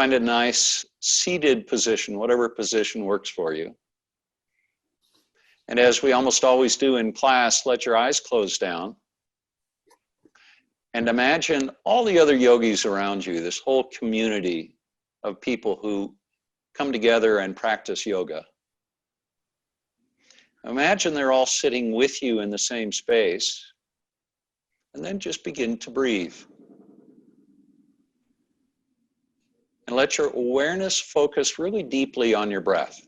Find a nice seated position, whatever position works for you. And as we almost always do in class, let your eyes close down. And imagine all the other yogis around you, this whole community of people who come together and practice yoga. Imagine they're all sitting with you in the same space. And then just begin to breathe. And let your awareness focus really deeply on your breath.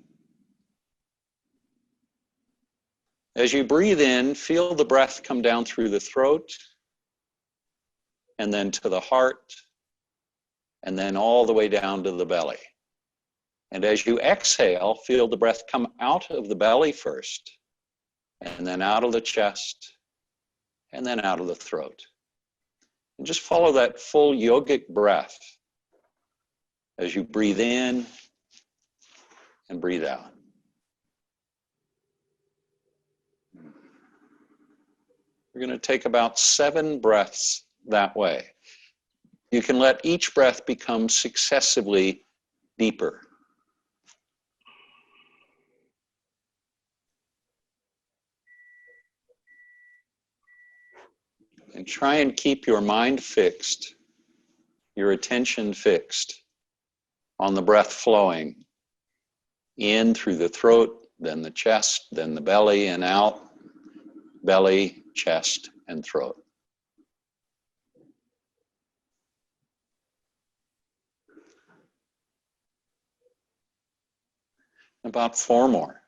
As you breathe in, feel the breath come down through the throat, and then to the heart, and then all the way down to the belly. And as you exhale, feel the breath come out of the belly first, and then out of the chest, and then out of the throat. And just follow that full yogic breath as you breathe in and breathe out. We're going to take about 7 breaths that way. You can let each breath become successively deeper. And try and keep your mind fixed, your attention fixed on the breath flowing in through the throat, then the chest, then the belly, and out. Belly, chest, and throat. About 4 more.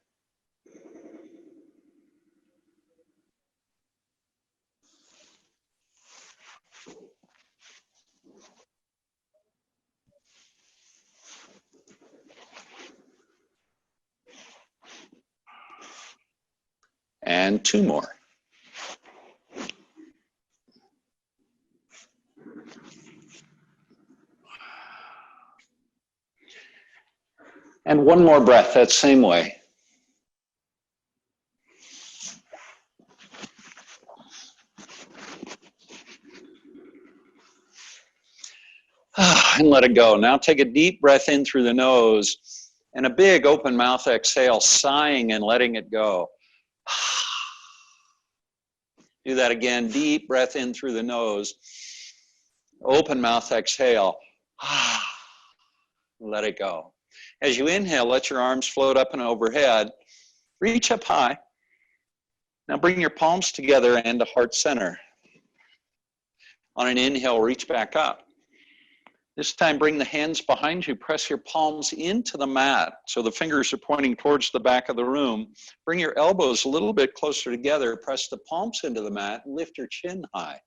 And 2 more. And 1 more breath that same way. And let it go. Now take a deep breath in through the nose and a big open mouth exhale, sighing and letting it go. Do that again. Deep breath in through the nose. Open mouth exhale. Let it go. As you inhale, let your arms float up and overhead. Reach up high. Now bring your palms together and to heart center. On an inhale, reach back up. This time, bring the hands behind you. Press your palms into the mat so the fingers are pointing towards the back of the room. Bring your elbows a little bit closer together. Press the palms into the mat and lift your chin high.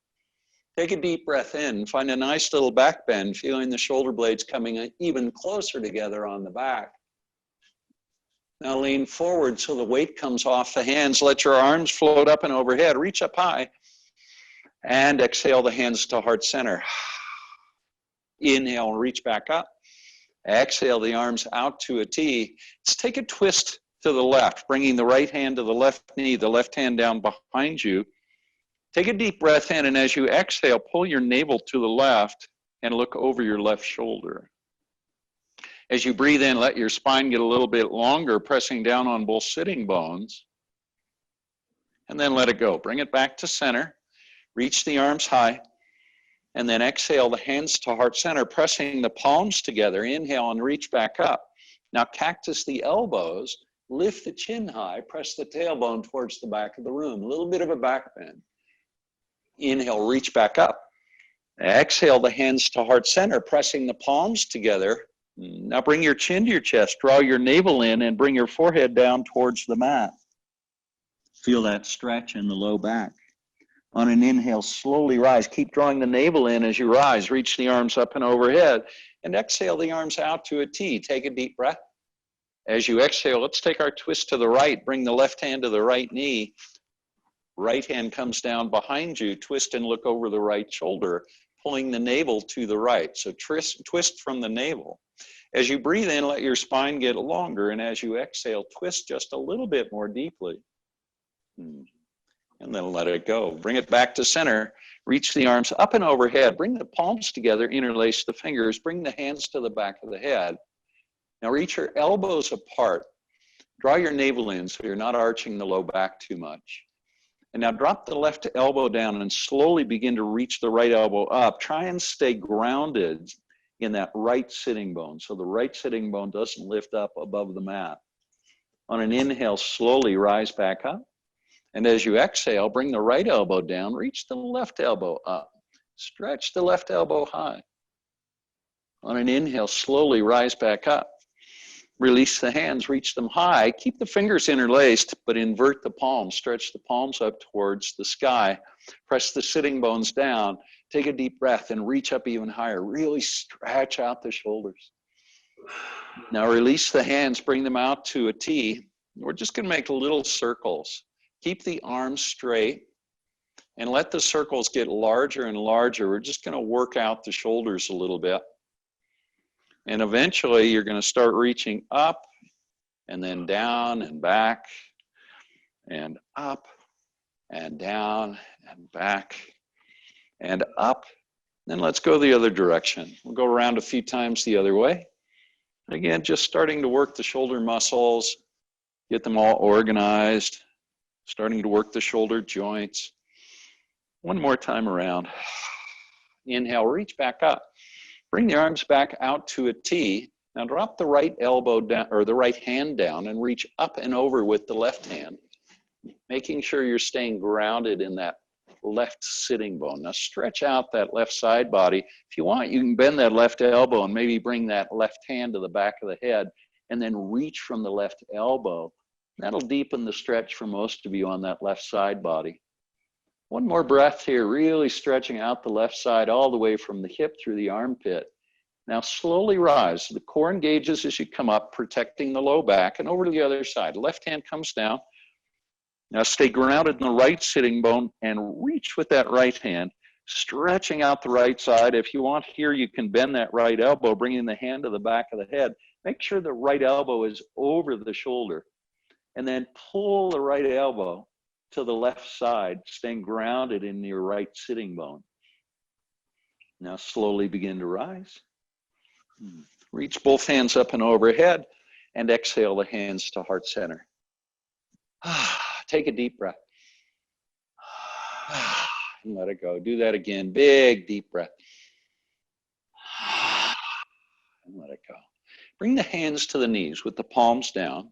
Take a deep breath in. Find a nice little back bend, feeling the shoulder blades coming even closer together on the back. Now lean forward so the weight comes off the hands. Let your arms float up and overhead. Reach up high. And exhale the hands to heart center. Inhale and reach back up. Exhale the arms out to a T. Let's take a twist to the left, bringing the right hand to the left knee, the left hand down behind you. Take a deep breath in, and as you exhale, pull your navel to the left and look over your left shoulder. As you breathe in, let your spine get a little bit longer, pressing down on both sitting bones. And then let it go. Bring it back to center. Reach the arms high. And then exhale the hands to heart center, pressing the palms together. Inhale and reach back up. Now cactus the elbows. Lift the chin high. Press the tailbone towards the back of the room. A little bit of a back bend. Inhale, reach back up. Exhale the hands to heart center, pressing the palms together. Now bring your chin to your chest, draw your navel in, and bring your forehead down towards the mat. Feel that stretch in the low back. On an inhale, slowly rise. Keep drawing the navel in as you rise. Reach the arms up and overhead. And exhale the arms out to a T. Take a deep breath. As you exhale, let's take our twist to the right. Bring the left hand to the right knee. Right hand comes down behind you. Twist and look over the right shoulder, pulling the navel to the right. So twist from the navel. As you breathe in, let your spine get longer. And as you exhale, twist just a little bit more deeply. And then let it go. Bring it back to center. Reach the arms up and overhead. Bring the palms together, interlace the fingers. Bring the hands to the back of the head. Now reach your elbows apart. Draw your navel in so you're not arching the low back too much. And now drop the left elbow down and slowly begin to reach the right elbow up. Try and stay grounded in that right sitting bone, so the right sitting bone doesn't lift up above the mat. On an inhale, slowly rise back up. And as you exhale, bring the right elbow down, reach the left elbow up. Stretch the left elbow high. On an inhale, slowly rise back up. Release the hands, reach them high. Keep the fingers interlaced, but invert the palms. Stretch the palms up towards the sky. Press the sitting bones down. Take a deep breath and reach up even higher. Really stretch out the shoulders. Now release the hands, bring them out to a T. We're just going to make little circles. Keep the arms straight and let the circles get larger and larger. We're just going to work out the shoulders a little bit. And eventually you're going to start reaching up and then down and back and up and down and back and up. Then let's go the other direction. We'll go around a few times the other way. Again, just starting to work the shoulder muscles, get them all organized, starting to work the shoulder joints. One more time around. Inhale, reach back up. Bring the arms back out to a T. Now drop the right elbow down, or the right hand down, and reach up and over with the left hand, making sure you're staying grounded in that left sitting bone. Now stretch out that left side body. If you want, you can bend that left elbow and maybe bring that left hand to the back of the head and then reach from the left elbow. That'll deepen the stretch for most of you on that left side body. One more breath here, really stretching out the left side all the way from the hip through the armpit. Now slowly rise. The core engages as you come up, protecting the low back, and over to the other side. Left hand comes down. Now stay grounded in the right sitting bone and reach with that right hand, stretching out the right side. If you want here, you can bend that right elbow, bringing the hand to the back of the head. Make sure the right elbow is over the shoulder. And then pull the right elbow to the left side, staying grounded in your right sitting bone. Now slowly begin to rise. Reach both hands up and overhead and exhale the hands to heart center. Take a deep breath. And let it go. Do that again. Big deep breath. And let it go. Bring the hands to the knees with the palms down.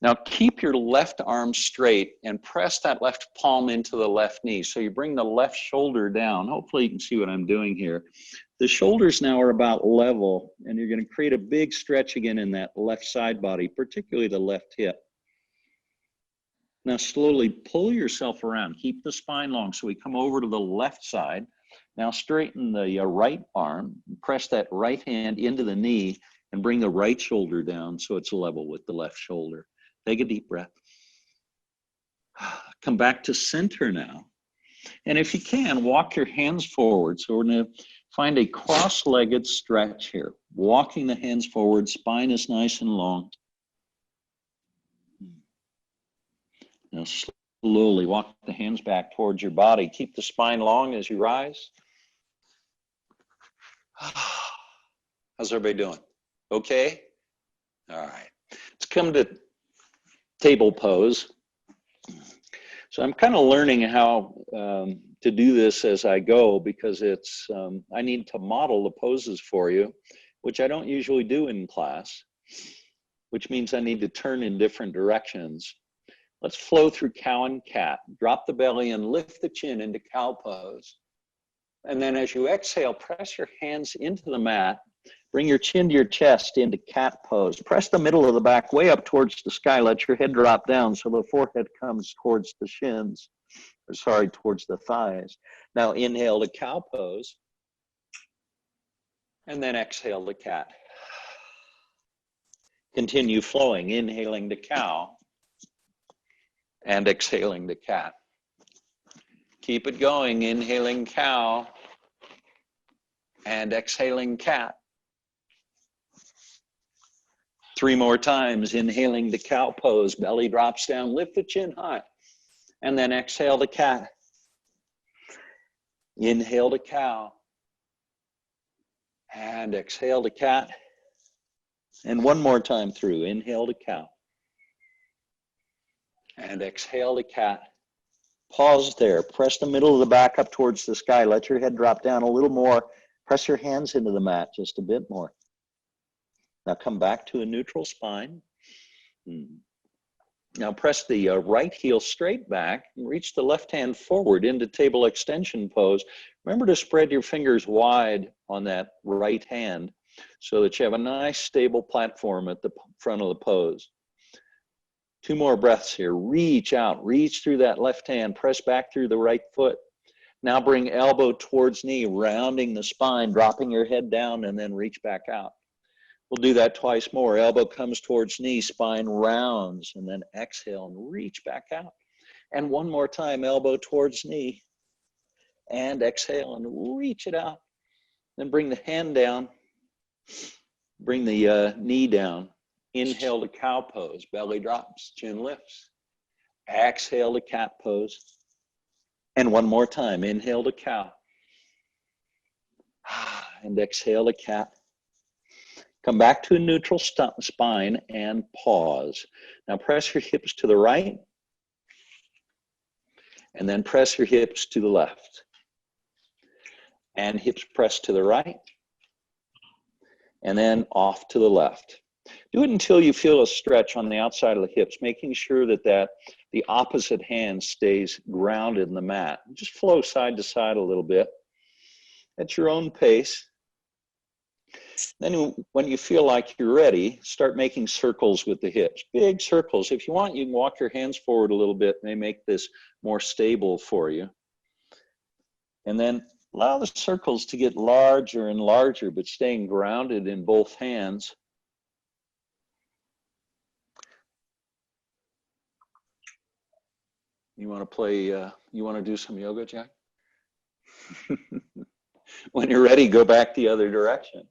Now keep your left arm straight and press that left palm into the left knee. So you bring the left shoulder down. Hopefully you can see what I'm doing here. The shoulders now are about level, and you're going to create a big stretch again in that left side body, particularly the left hip. Now slowly pull yourself around. Keep the spine long. So we come over to the left side. Now straighten the right arm. Press that right hand into the knee and bring the right shoulder down so it's level with the left shoulder. Take a deep breath. Come back to center now. And if you can, walk your hands forward. So we're going to find a cross-legged stretch here. Walking the hands forward, spine is nice and long. Now slowly walk the hands back towards your body. Keep the spine long as you rise. How's everybody doing? Okay? All right. Let's come to table pose. So I'm kind of learning how to do this as I go, because it's I need to model the poses for you, which I don't usually do in class, which means I need to turn in different directions. Let's flow through cow and cat. Drop the belly and lift the chin into cow pose. And then as you exhale, press your hands into the mat. Bring your chin to your chest into cat pose. Press the middle of the back way up towards the sky. Let your head drop down so the forehead comes towards the shins, or sorry, towards the thighs. Now inhale to cow pose, and then exhale to cat. Continue flowing, inhaling to cow, and exhaling to cat. Keep it going, inhaling cow, and exhaling cat. 3 more times, inhaling the cow pose, belly drops down, lift the chin high, and then exhale the cat. Inhale to cow. And exhale to cat. And one more time through. Inhale to cow. And exhale to cat. Pause there. Press the middle of the back up towards the sky. Let your head drop down a little more. Press your hands into the mat just a bit more. Now come back to a neutral spine. Now press the right heel straight back and reach the left hand forward into table extension pose. Remember to spread your fingers wide on that right hand so that you have a nice stable platform at the front of the pose. 2 more breaths here. Reach out, reach through that left hand, press back through the right foot. Now bring elbow towards knee, rounding the spine, dropping your head down, and then reach back out. We'll do that twice more. Elbow comes towards knee, spine rounds, and then exhale and reach back out. And one more time, elbow towards knee, and exhale and reach it out. Then bring the hand down, bring the knee down. Inhale to cow pose, belly drops, chin lifts. Exhale to cat pose. And one more time, inhale to cow. And exhale to cat. Come back to a neutral spine and pause. Now press your hips to the right. And then press your hips to the left. And hips press to the right. And then off to the left. Do it until you feel a stretch on the outside of the hips, making sure that the opposite hand stays grounded in the mat. Just flow side to side a little bit at your own pace. Then when you feel like you're ready, start making circles with the hips, big circles. If you want, you can walk your hands forward a little bit, may make this more stable for you. And then allow the circles to get larger and larger, but staying grounded in both hands. You want to play, you want to do some yoga, Jack? When you're ready, go back the other direction.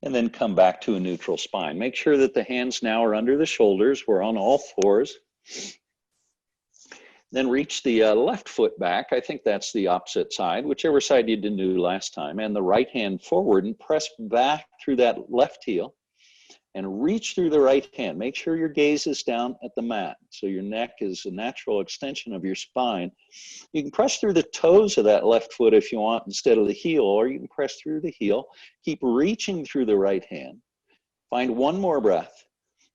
And then come back to a neutral spine. Make sure that the hands now are under the shoulders. We're on all fours. Then reach the left foot back. I think that's the opposite side, whichever side you didn't do last time. And the right hand forward and press back through that left heel. And reach through the right hand. Make sure your gaze is down at the mat. So your neck is a natural extension of your spine. You can press through the toes of that left foot if you want instead of the heel, or you can press through the heel. Keep reaching through the right hand. Find one more breath.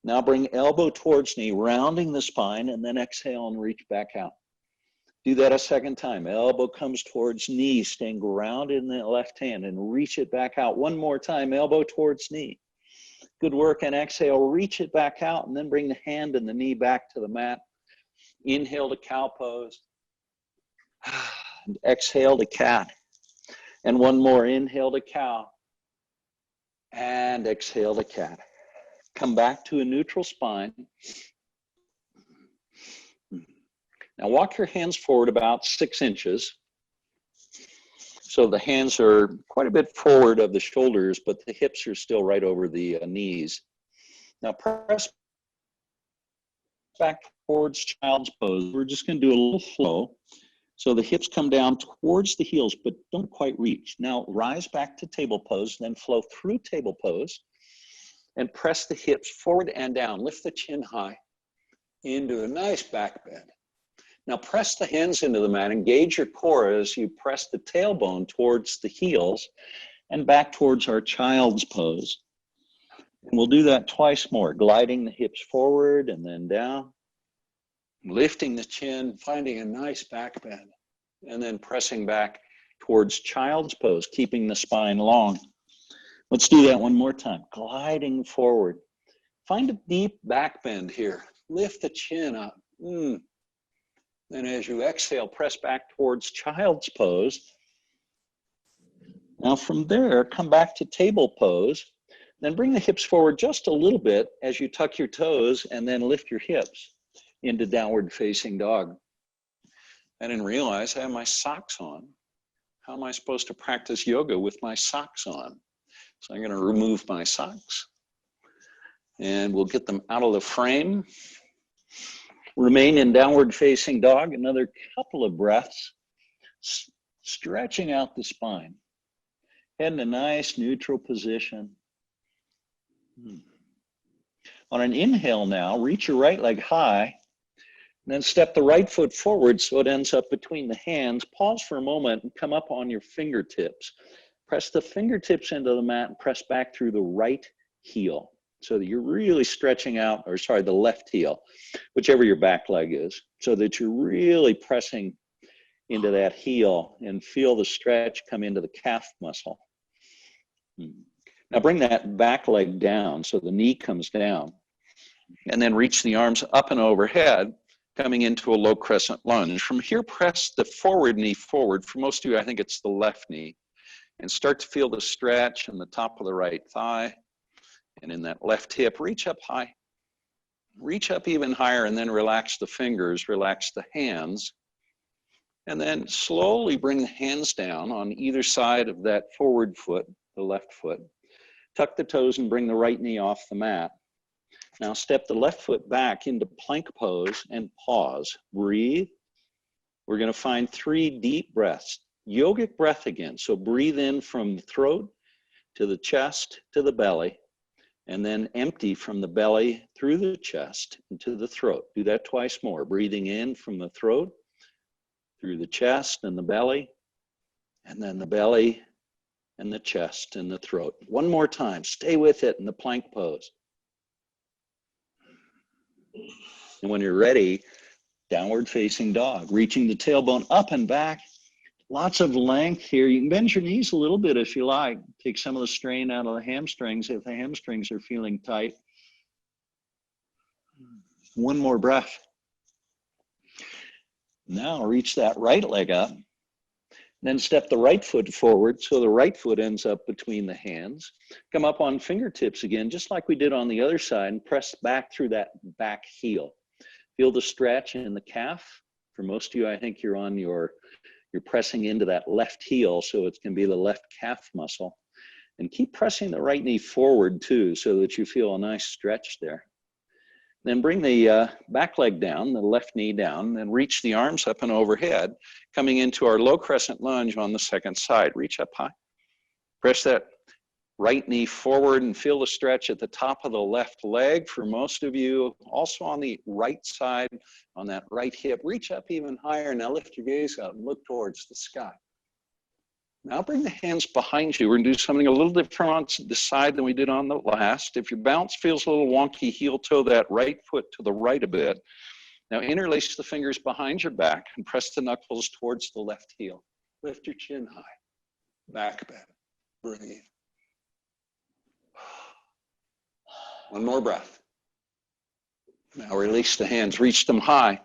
Now bring elbow towards knee, rounding the spine, and then exhale and reach back out. Do that a second time. Elbow comes towards knee, staying grounded in the left hand, and reach it back out. One more time, elbow towards knee. Good work, and exhale, reach it back out, and then bring the hand and the knee back to the mat. Inhale to cow pose. And exhale to cat. And one more, inhale to cow. And exhale to cat. Come back to a neutral spine. Now walk your hands forward about 6 inches. So the hands are quite a bit forward of the shoulders, but the hips are still right over the knees. Now press back towards child's pose. We're just going to do a little flow. So the hips come down towards the heels, but don't quite reach. Now rise back to table pose, then flow through table pose and press the hips forward and down. Lift the chin high into a nice back bend. Now press the hands into the mat, engage your core as you press the tailbone towards the heels and back towards our child's pose. And we'll do that twice more, gliding the hips forward and then down, lifting the chin, finding a nice back bend, and then pressing back towards child's pose, keeping the spine long. Let's do that one more time, gliding forward. Find a deep back bend here. Lift the chin up. Then as you exhale, press back towards child's pose. Now from there, come back to table pose. Then bring the hips forward just a little bit as you tuck your toes and then lift your hips into downward facing dog. I didn't realize I have my socks on. How am I supposed to practice yoga with my socks on? So I'm going to remove my socks and we'll get them out of the frame. Remain in downward facing dog, another couple of breaths, stretching out the spine. Head in a nice neutral position. On an inhale now, reach your right leg high, and then step the right foot forward so it ends up between the hands. Pause for a moment and come up on your fingertips. Press the fingertips into the mat and press back through the right heel so that you're really stretching out, or sorry, the left heel, whichever your back leg is, so that you're really pressing into that heel and feel the stretch come into the calf muscle. Now bring that back leg down so the knee comes down, and then reach the arms up and overhead, coming into a low crescent lunge. From here, press the forward knee forward. For most of you, I think it's the left knee. And start to feel the stretch in the top of the right thigh. And in that left hip, reach up high. Reach up even higher, and then relax the fingers, relax the hands. And then slowly bring the hands down on either side of that forward foot, the left foot. Tuck the toes and bring the right knee off the mat. Now step the left foot back into plank pose and pause. Breathe. We're going to find 3 deep breaths. Yogic breath again. So breathe in from the throat to the chest to the belly, and then empty from the belly through the chest into the throat. Do that twice more. Breathing in from the throat through the chest and the belly, and then the belly and the chest and the throat. One more time. Stay with it in the plank pose. And when you're ready, downward facing dog, reaching the tailbone up and back. Lots of length here. You can bend your knees a little bit if you like. Take some of the strain out of the hamstrings if the hamstrings are feeling tight. One more breath. Now reach that right leg up. Then step the right foot forward so the right foot ends up between the hands. Come up on fingertips again, just like we did on the other side, and press back through that back heel. Feel the stretch in the calf. For most of you, I think you're pressing into that left heel, so it can be the left calf muscle. And keep pressing the right knee forward too, so that you feel a nice stretch there. Then bring the back leg down, the left knee down, and reach the arms up and overhead, coming into our low crescent lunge on the second side. Reach up high. Press that right knee forward and feel the stretch at the top of the left leg. For most of you, also on the right side, on that right hip, reach up even higher. Now lift your gaze up and look towards the sky. Now bring the hands behind you. We're going to do something a little different on this side than we did on the last. If your bounce feels a little wonky, heel toe that right foot to the right a bit. Now interlace the fingers behind your back and press the knuckles towards the left heel. Lift your chin high. Back bend. Breathe. One more breath. Now release the hands, reach them high.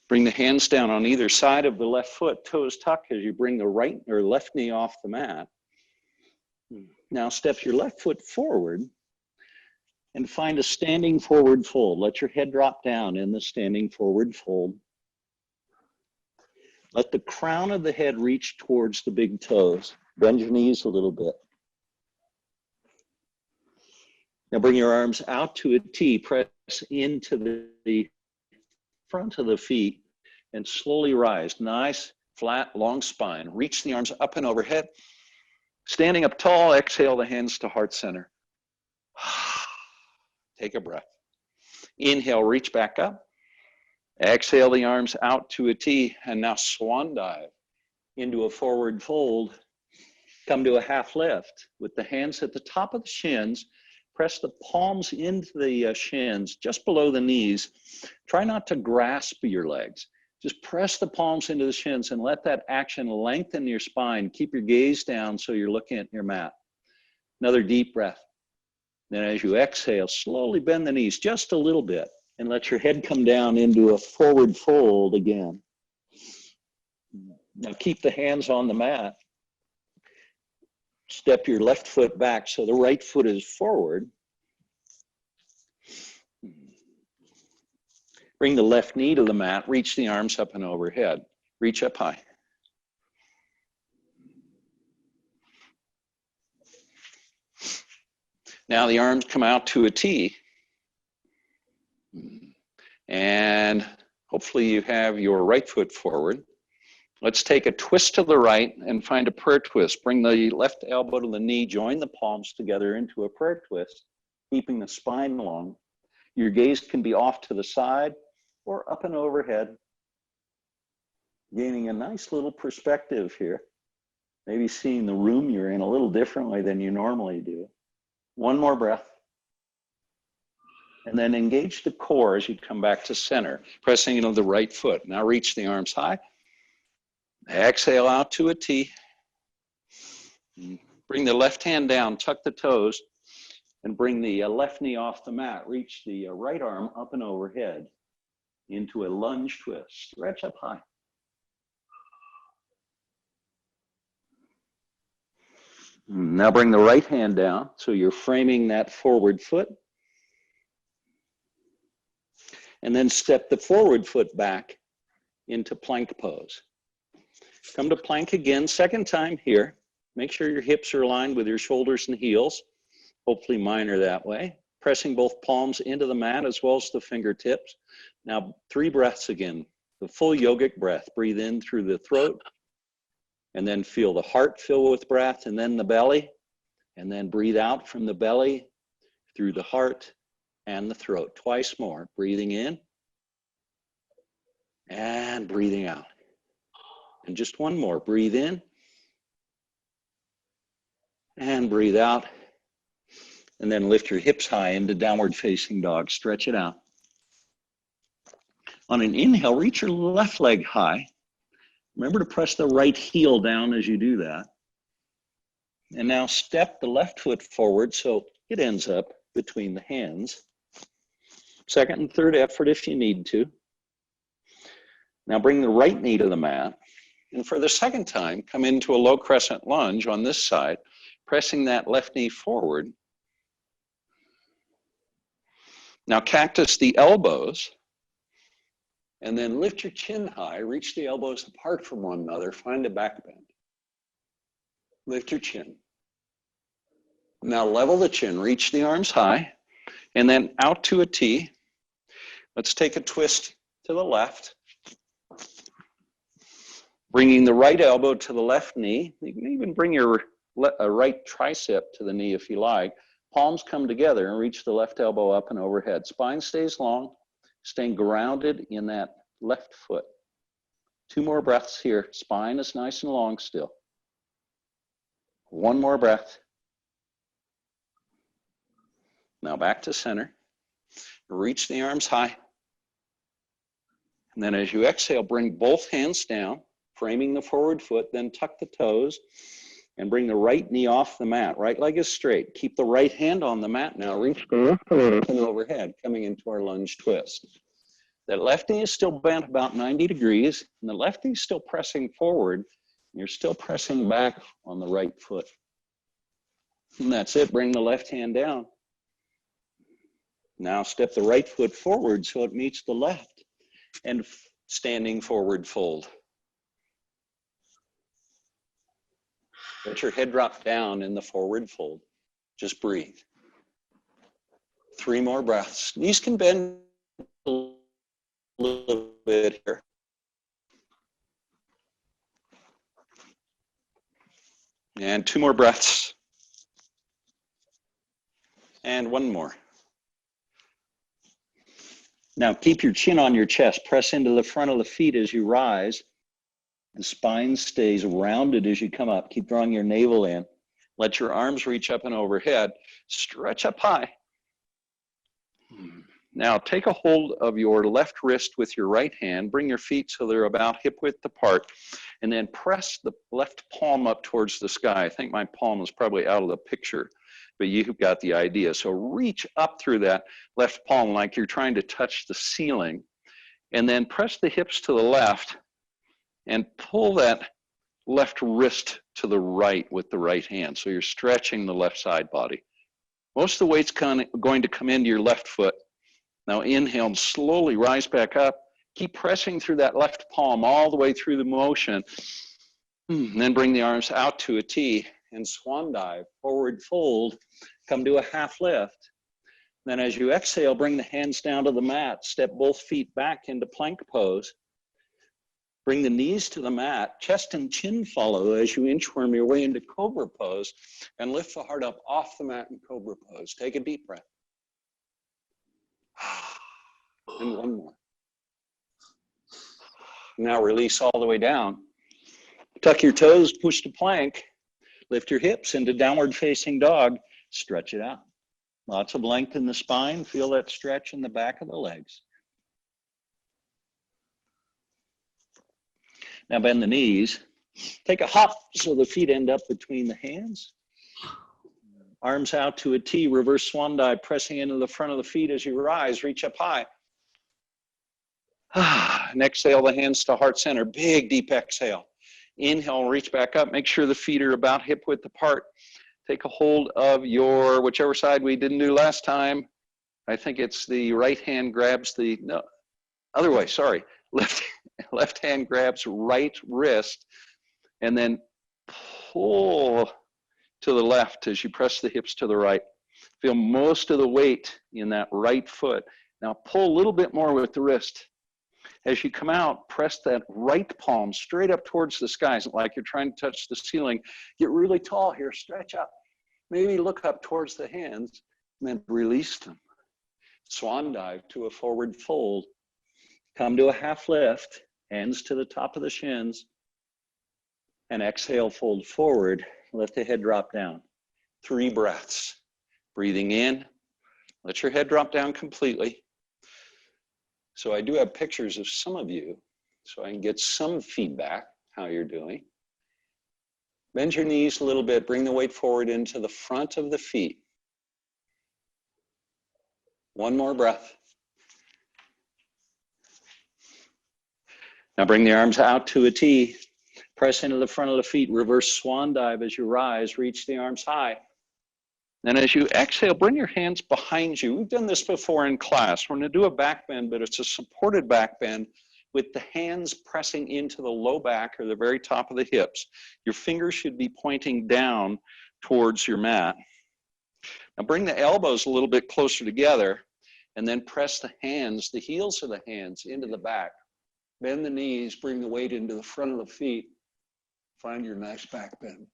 Bring the hands down on either side of the left foot, toes tuck as you bring the right or left knee off the mat. Now step your left foot forward and find a standing forward fold. Let your head drop down in the standing forward fold. Let the crown of the head reach towards the big toes. Bend your knees a little bit. Now bring your arms out to a T, press into the front of the feet and slowly rise. Nice, flat, long spine. Reach the arms up and overhead. Standing up tall, exhale the hands to heart center. Take a breath. Inhale, reach back up. Exhale the arms out to a T, and now swan dive into a forward fold. Come to a half lift with the hands at the top of the shins. Press the palms into the shins, just below the knees. Try not to grasp your legs. Just press the palms into the shins and let that action lengthen your spine. Keep your gaze down so you're looking at your mat. Another deep breath. Then as you exhale, slowly bend the knees just a little bit and let your head come down into a forward fold again. Now keep the hands on the mat. Step your left foot back so the right foot is forward. Bring the left knee to the mat. Reach the arms up and overhead. Reach up high. Now the arms come out to a T. And Hopefully you have your right foot forward. Let's take a twist to the right and find a prayer twist. Bring the left elbow to the knee, join the palms together into a prayer twist, keeping the spine long. Your gaze can be off to the side or up and overhead, gaining a nice little perspective here. Maybe seeing the room you're in a little differently than you normally do. One more breath. And then engage the core as you come back to center, pressing into the right foot. Now reach the arms high. Exhale out to a T. Bring the left hand down, tuck the toes, and bring the left knee off the mat. Reach the right arm up and overhead into a lunge twist. Stretch up high. Now bring the right hand down, so you're framing that forward foot. And then step the forward foot back into plank pose. Come to plank again, second time here. Make sure your hips are aligned with your shoulders and heels. Hopefully mine are that way. Pressing both palms into the mat as well as the fingertips. Now 3 breaths again, the full yogic breath. Breathe in through the throat, and then feel the heart fill with breath, and then the belly, and then breathe out from the belly through the heart and the throat. Twice more, breathing in and breathing out. And just one more, breathe in and breathe out. And then lift your hips high into downward facing dog. Stretch it out. On an inhale, reach your left leg high. Remember to press the right heel down as you do that. And now step the left foot forward so it ends up between the hands. Second and third effort if you need to. Now bring the right knee to the mat. And for the second time, come into a low crescent lunge on this side, pressing that left knee forward. Now cactus the elbows, and then lift your chin high, reach the elbows apart from one another, find a back bend. Lift your chin. Now level the chin, reach the arms high, and then out to a T. Let's take a twist to the left. Bringing the right elbow to the left knee. You can even bring your right tricep to the knee if you like. Palms come together and reach the left elbow up and overhead. Spine stays long, staying grounded in that left foot. 2 more breaths here. Spine is nice and long still. 1 more breath. Now back to center. Reach the arms high. And then as you exhale, bring both hands down, framing the forward foot, then tuck the toes and bring the right knee off the mat. Right leg is straight. Keep the right hand on the mat now. Reach the left leg up and overhead, coming into our lunge twist. That left knee is still bent about 90 degrees, and the left knee is still pressing forward. You're still pressing back on the right foot. And that's it. Bring the left hand down. Now step the right foot forward so it meets the left, and standing forward fold. Let your head drop down in the forward fold. Just breathe. 3 more breaths. Knees can bend a little bit here. And 2 more breaths. And 1 more. Now keep your chin on your chest. Press into the front of the feet as you rise. The spine stays rounded as you come up. Keep drawing your navel in. Let your arms reach up and overhead. Stretch up high. Now take a hold of your left wrist with your right hand. Bring your feet so they're about hip width apart. And then press the left palm up towards the sky. I think my palm is probably out of the picture, but you've got the idea. So reach up through that left palm like you're trying to touch the ceiling. And then press the hips to the left and pull that left wrist to the right with the right hand. So you're stretching the left side body. Most of the weight's going to come into your left foot. Now inhale and slowly rise back up. Keep pressing through that left palm all the way through the motion. And then bring the arms out to a T and swan dive, forward fold. Come to a half lift. Then as you exhale, bring the hands down to the mat. Step both feet back into plank pose. Bring the knees to the mat. Chest and chin follow as you inchworm your way into cobra pose. And lift the heart up off the mat in cobra pose. Take a deep breath. And one more. Now release all the way down. Tuck your toes, push to plank. Lift your hips into downward facing dog. Stretch it out. Lots of length in the spine. Feel that stretch in the back of the legs. Now bend the knees. Take a hop so the feet end up between the hands. Arms out to a T, reverse swan dive, pressing into the front of the feet as you rise. Reach up high. And exhale the hands to heart center. Big, deep exhale. Inhale, reach back up. Make sure the feet are about hip width apart. Take a hold of your, whichever side we didn't do last time. I think it's the right hand grabs the, no, other way, sorry. Left hand grabs right wrist and then pull to the left as you press the hips to the right. Feel most of the weight in that right foot. Now pull a little bit more with the wrist. As you come out, press that right palm straight up towards the skies, like you're trying to touch the ceiling. Get really tall here, stretch up. Maybe look up towards the hands, and then release them. Swan dive to a forward fold. Come to a half lift, hands to the top of the shins, and exhale, fold forward. Let the head drop down. 3 breaths. Breathing in, let your head drop down completely. So I do have pictures of some of you, so I can get some feedback, how you're doing. Bend your knees a little bit, bring the weight forward into the front of the feet. One more breath. Now bring the arms out to a T. Press into the front of the feet, reverse swan dive as you rise, reach the arms high. And as you exhale, bring your hands behind you. We've done this before in class. We're going to do a back bend, but it's a supported back bend with the hands pressing into the low back or the very top of the hips. Your fingers should be pointing down towards your mat. Now bring the elbows a little bit closer together and then press the hands, the heels of the hands into the back. Bend the knees, bring the weight into the front of the feet. Find your nice back bend.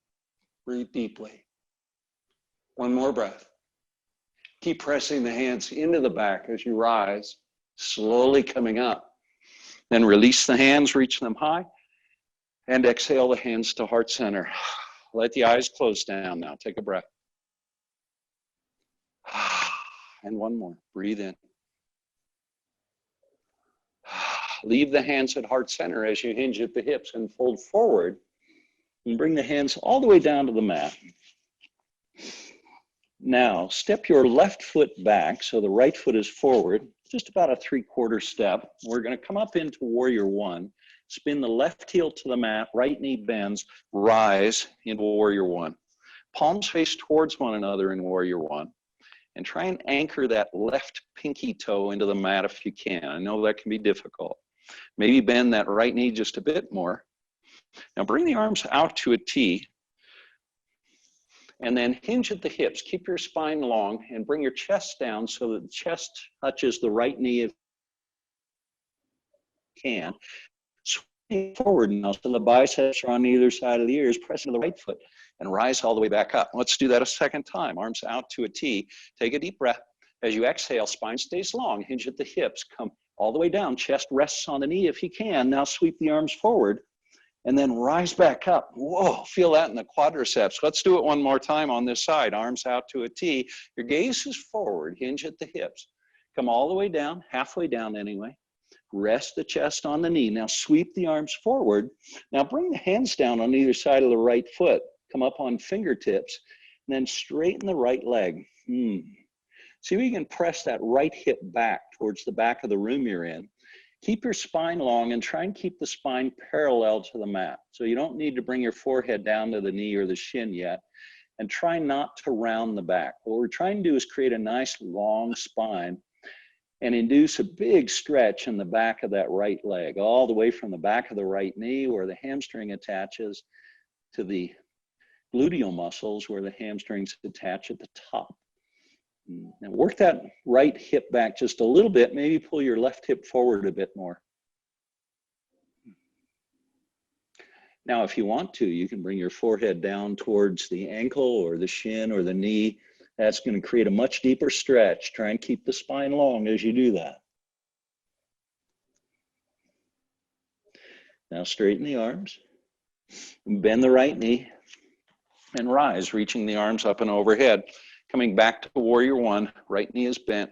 Breathe deeply. One more breath. Keep pressing the hands into the back as you rise, slowly coming up. Then release the hands, reach them high, and exhale the hands to heart center. Let the eyes close down now. Take a breath. And one more. Breathe in. Leave the hands at heart center as you hinge at the hips and fold forward. And bring the hands all the way down to the mat. Now, step your left foot back so the right foot is forward, just about a 3/4 step. We're going to come up into warrior one, spin the left heel to the mat, right knee bends, rise into warrior one. Palms face towards one another in warrior one, and try and anchor that left pinky toe into the mat if you can. I know that can be difficult. Maybe bend that right knee just a bit more. Now bring the arms out to a T. And then hinge at the hips. Keep your spine long and bring your chest down so that the chest touches the right knee if you can. Swing forward now so the biceps are on either side of the ears. Press into the right foot and rise all the way back up. Let's do that a second time. Arms out to a T. Take a deep breath. As you exhale, spine stays long. Hinge at the hips. Come all the way down. Chest rests on the knee if you can. Now sweep the arms forward. And then rise back up. Whoa, feel that in the quadriceps. Let's do it one more time on this side. Arms out to a T. Your gaze is forward, hinge at the hips. Come all the way down, halfway down anyway. Rest the chest on the knee. Now sweep the arms forward. Now bring the hands down on either side of the right foot. Come up on fingertips, and then straighten the right leg. See if you can press that right hip back towards the back of the room you're in. Keep your spine long and try and keep the spine parallel to the mat. So you don't need to bring your forehead down to the knee or the shin yet. And try not to round the back. What we're trying to do is create a nice long spine and induce a big stretch in the back of that right leg, all the way from the back of the right knee where the hamstring attaches to the gluteal muscles where the hamstrings attach at the top. Now work that right hip back just a little bit. Maybe pull your left hip forward a bit more. Now, if you want to, you can bring your forehead down towards the ankle or the shin or the knee. That's going to create a much deeper stretch. Try and keep the spine long as you do that. Now straighten the arms, bend the right knee, and rise, reaching the arms up and overhead. Coming back to warrior one, right knee is bent.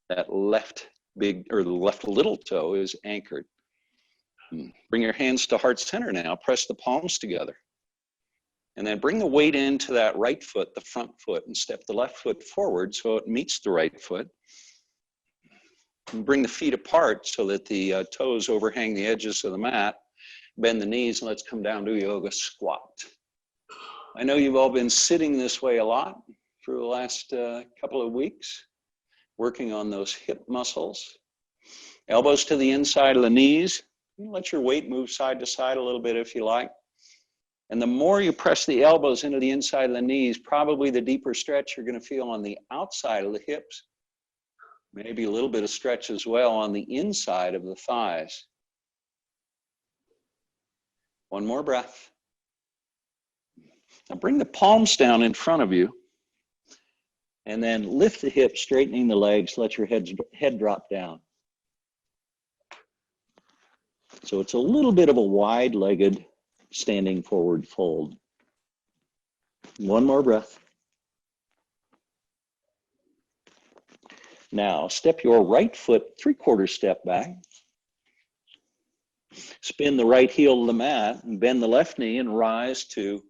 That left big, or the left little toe is anchored. Bring your hands to heart center now. Press the palms together. And then bring the weight into that right foot, the front foot, and step the left foot forward so it meets the right foot. And bring the feet apart so that the toes overhang the edges of the mat. Bend the knees, and let's come down to yoga squat. I know you've all been sitting this way a lot for the last couple of weeks, working on those hip muscles. Elbows to the inside of the knees. Let your weight move side to side a little bit if you like. And the more you press the elbows into the inside of the knees, probably the deeper stretch you're going to feel on the outside of the hips. Maybe a little bit of stretch as well on the inside of the thighs. One more breath. Now bring the palms down in front of you. And then lift the hips, straightening the legs. Let your head drop down. So it's a little bit of a wide-legged standing forward fold. One more breath. Now step your right foot 3/4 step back. Spin the right heel to the mat and bend the left knee and rise to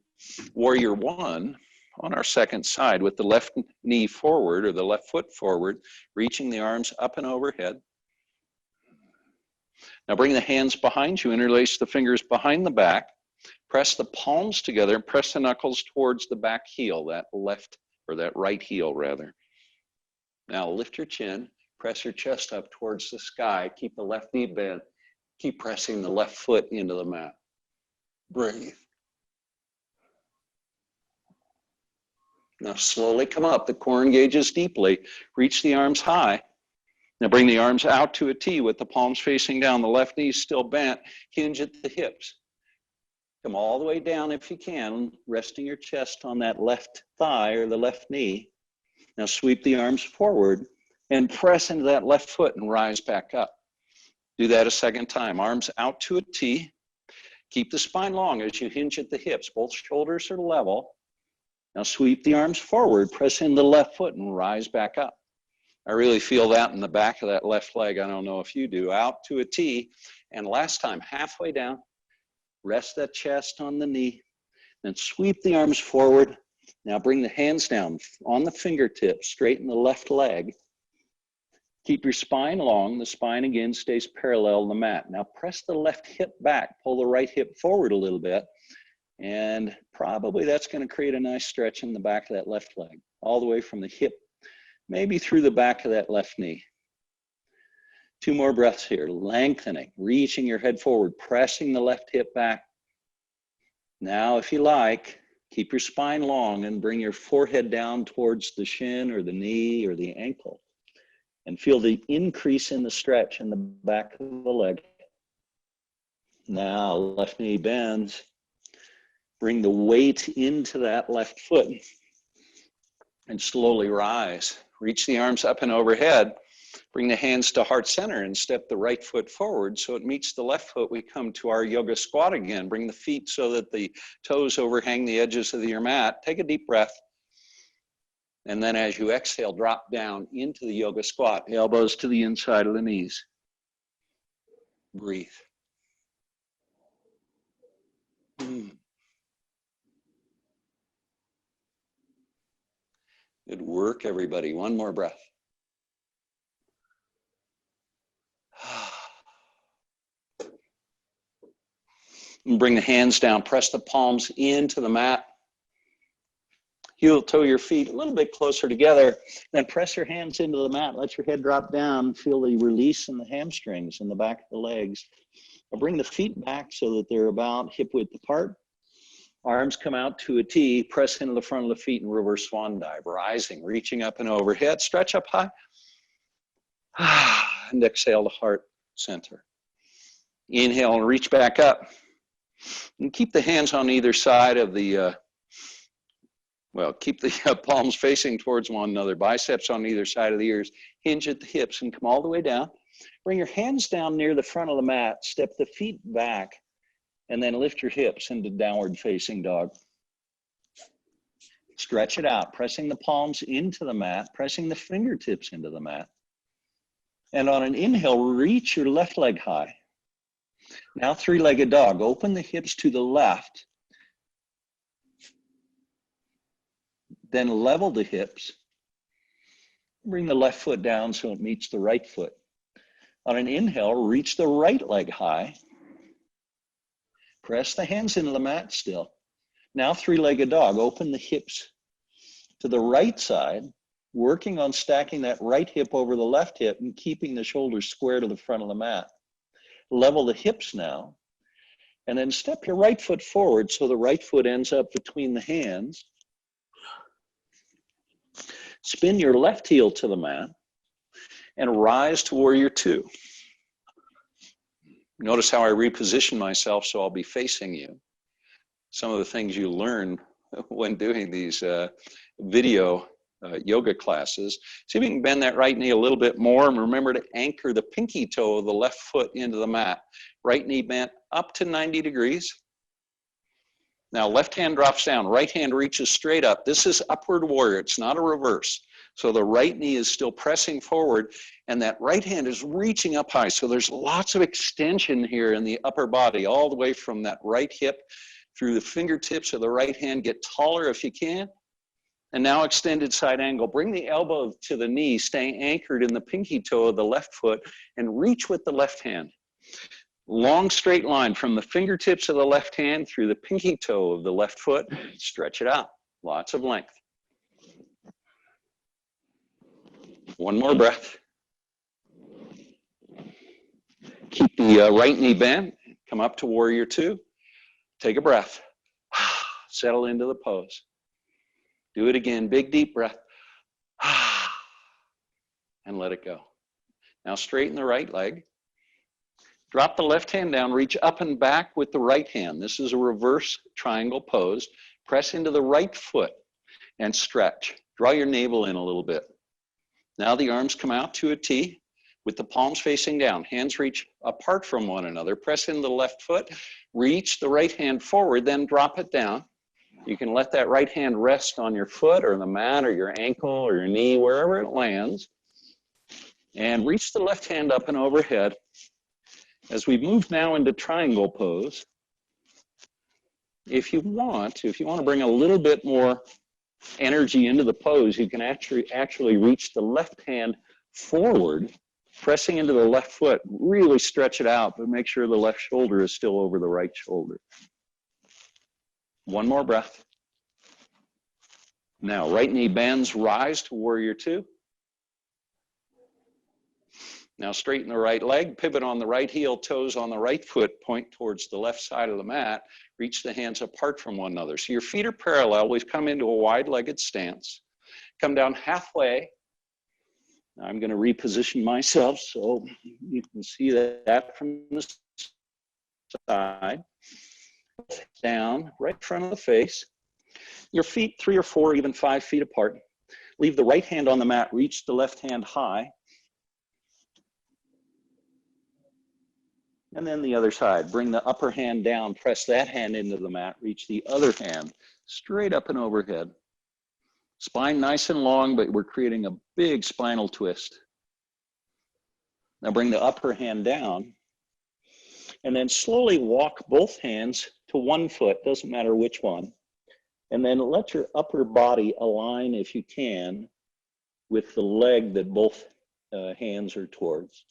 warrior one on our second side with the left knee forward or the left foot forward, reaching the arms up and overhead. Now bring the hands behind you, interlace the fingers behind the back. Press the palms together and press the knuckles towards the back heel, that left or that right heel rather. Now lift your chin, press your chest up towards the sky. Keep the left knee bent. Keep pressing the left foot into the mat. Breathe. Now slowly come up. The core engages deeply. Reach the arms high. Now bring the arms out to a T with the palms facing down. The left knee is still bent. Hinge at the hips. Come all the way down if you can, resting your chest on that left thigh or the left knee. Now sweep the arms forward and press into that left foot and rise back up. Do that a second time. Arms out to a T. Keep the spine long as you hinge at the hips. Both shoulders are level. Now sweep the arms forward, press into the left foot and rise back up. I really feel that in the back of that left leg. I don't know if you do. Out to a T. And last time, halfway down. Rest that chest on the knee, then sweep the arms forward. Now bring the hands down on the fingertips, straighten the left leg. Keep your spine long. The spine again stays parallel to the mat. Now press the left hip back, pull the right hip forward a little bit, and probably that's going to create a nice stretch in the back of that left leg, all the way from the hip, maybe through the back of that left knee. 2 more breaths here, lengthening, reaching your head forward, pressing the left hip back. Now, if you like, keep your spine long and bring your forehead down towards the shin or the knee or the ankle. And feel the increase in the stretch in the back of the leg. Now, left knee bends. Bring the weight into that left foot and slowly rise. Reach the arms up and overhead. Bring the hands to heart center and step the right foot forward so it meets the left foot. We come to our yoga squat again. Bring the feet so that the toes overhang the edges of your mat. Take a deep breath. And then as you exhale, drop down into the yoga squat, elbows to the inside of the knees. Breathe. Good work, everybody. One more breath. And bring the hands down, press the palms into the mat. Heel toe your feet a little bit closer together, then press your hands into the mat. Let your head drop down. Feel the release in the hamstrings in the back of the legs. Now bring the feet back so that they're about hip width apart. Arms come out to a T, press into the front of the feet and reverse swan dive, rising, reaching up and overhead, stretch up high, and exhale to heart center. Inhale and reach back up. And keep the hands on either side of the, keep the palms facing towards one another, biceps on either side of the ears, hinge at the hips and come all the way down. Bring your hands down near the front of the mat, step the feet back, and then lift your hips into downward facing dog. Stretch it out, pressing the palms into the mat, pressing the fingertips into the mat. And on an inhale, reach your left leg high. Now three-legged dog. Open the hips to the left. Then level the hips. Bring the left foot down so it meets the right foot. On an inhale, reach the right leg high. Press the hands into the mat still. Now three-legged dog. Open the hips to the right side, working on stacking that right hip over the left hip and keeping the shoulders square to the front of the mat. Level the hips now, and then step your right foot forward so the right foot ends up between the hands. Spin your left heel to the mat and rise to warrior two. Notice how I reposition myself so I'll be facing you. Some of the things you learn when doing these video yoga classes. See if you can bend that right knee a little bit more, and remember to anchor the pinky toe of the left foot into the mat. Right knee bent up to 90 degrees. Now left hand drops down, right hand reaches straight up. This is upward warrior, it's not a reverse. So the right knee is still pressing forward and that right hand is reaching up high. So there's lots of extension here in the upper body, all the way from that right hip through the fingertips of the right hand. Get taller if you can. And now extended side angle. Bring the elbow to the knee, staying anchored in the pinky toe of the left foot, and reach with the left hand. Long straight line from the fingertips of the left hand through the pinky toe of the left foot. Stretch it out. Lots of length. One more breath. Keep the right knee bent. Come up to warrior two. Take a breath. Settle into the pose. Do it again. Big deep breath. And let it go. Now straighten the right leg. Drop the left hand down. Reach up and back with the right hand. This is a reverse triangle pose. Press into the right foot and stretch. Draw your navel in a little bit. Now the arms come out to a T with the palms facing down. Hands reach apart from one another. Press into the left foot. Reach the right hand forward, then drop it down. You can let that right hand rest on your foot or the mat or your ankle or your knee, wherever it lands. And reach the left hand up and overhead. As we move now into triangle pose, if you want to bring a little bit more energy into the pose, you can actually reach the left hand forward, pressing into the left foot. Really stretch it out, but make sure the left shoulder is still over the right shoulder. One more breath. Now, right knee bends, rise to warrior two. Now straighten the right leg, pivot on the right heel, toes on the right foot, point towards the left side of the mat. Reach the hands apart from one another. So your feet are parallel. We've come into a wide-legged stance. Come down halfway. Now I'm going to reposition myself so you can see that from the side. Down, right front of the face. Your feet 3 or 4, even 5 feet apart. Leave the right hand on the mat, reach the left hand high. And then the other side, bring the upper hand down, press that hand into the mat, reach the other hand straight up and overhead. Spine nice and long, but we're creating a big spinal twist. Now bring the upper hand down and then slowly walk both hands to one foot, doesn't matter which one. And then let your upper body align, if you can, with the leg that both hands are towards.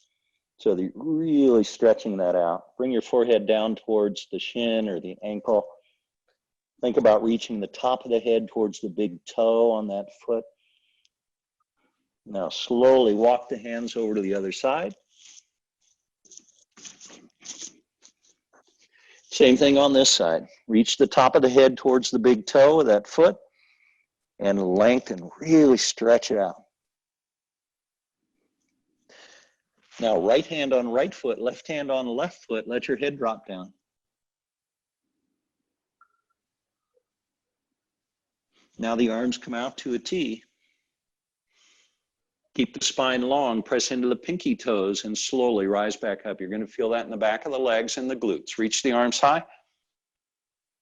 So you're really stretching that out. Bring your forehead down towards the shin or the ankle. Think about reaching the top of the head towards the big toe on that foot. Now slowly walk the hands over to the other side. Same thing on this side. Reach the top of the head towards the big toe of that foot and lengthen, really stretch it out. Now, right hand on right foot, left hand on left foot, let your head drop down. Now the arms come out to a T. Keep the spine long, press into the pinky toes and slowly rise back up. You're going to feel that in the back of the legs and the glutes. Reach the arms high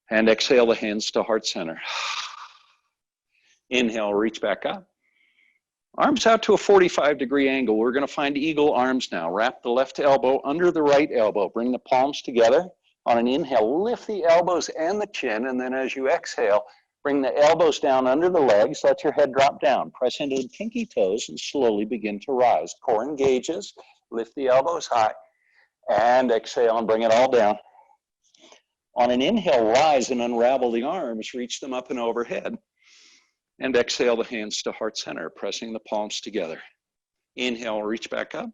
and exhale the hands to heart center. Inhale, reach back up. Arms out to a 45-degree angle. We're going to find eagle arms now. Wrap the left elbow under the right elbow. Bring the palms together. On an inhale, lift the elbows and the chin, and then as you exhale, bring the elbows down under the legs. Let your head drop down. Press into the pinky toes and slowly begin to rise. Core engages. Lift the elbows high and exhale and bring it all down. On an inhale, rise and unravel the arms. Reach them up and overhead. And exhale the hands to heart center, pressing the palms together. Inhale, reach back up.